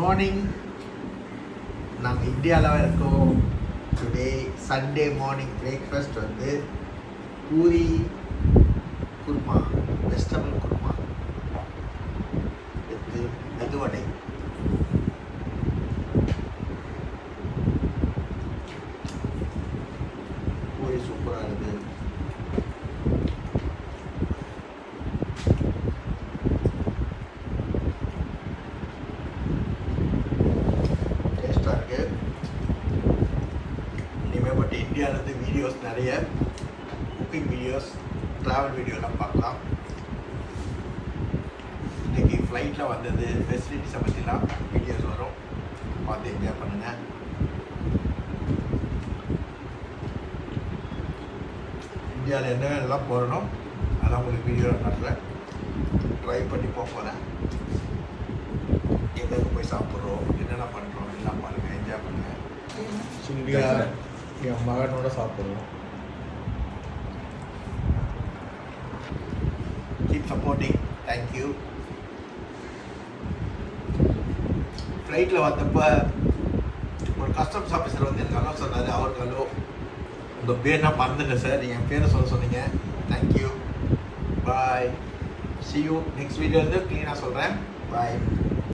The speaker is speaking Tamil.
மார்னிங். நாங்கள் இந்தியாவில் இருக்கோம். டுடே சண்டே மார்னிங் பிரேக்ஃபாஸ்ட் வந்து பூரி குருமா, வெஜிடபிள் குருமா வித் மெதுவடை. பூரி சூப்பராக இருக்குது. இனிமேல் இந்தியாவிலேருந்து வீடியோஸ் நிறைய குக்கிங் வீடியோஸ், ட்ராவல் வீடியோலாம் பார்க்கலாம். இன்றைக்கி ஃப்ளைட்டில் வந்தது ஃபெசிலிட்டிஸை பற்றிலாம் வீடியோஸ் வரும், பார்த்து என்ஜாய் பண்ணுங்கள். இந்தியாவில் என்னென்னலாம் போகிறோம் அதெல்லாம் உங்களுக்கு வீடியோவில் காட்டுறேன். ட்ரை பண்ணி போகிறேன். எங்கெங்கே போய் சாப்பிட்றோம், என்னென்ன பண்ணுறோம் எல்லாம் பாருங்கள், என்ஜாய் பண்ணுங்கள். சுண்டியாக என் மகனோட சாப்பிட்றோம். Keep supporting. தேங்க்யூ. ஃப்ளைட்டில் வந்தப்போ ஒரு கஸ்டம்ஸ் ஆஃபீஸர் வந்து எனக்கு ஹலோ சொன்னார். அவருக்கு ஹலோ, உங்கள் பேர் நான் மறந்துட்டேன் சார், நீங்கள் என் பேரை சொல்ல சொன்னீங்க. Thank you. Bye. See you next video. க்ளீனாக சொல்கிறேன். பாய்.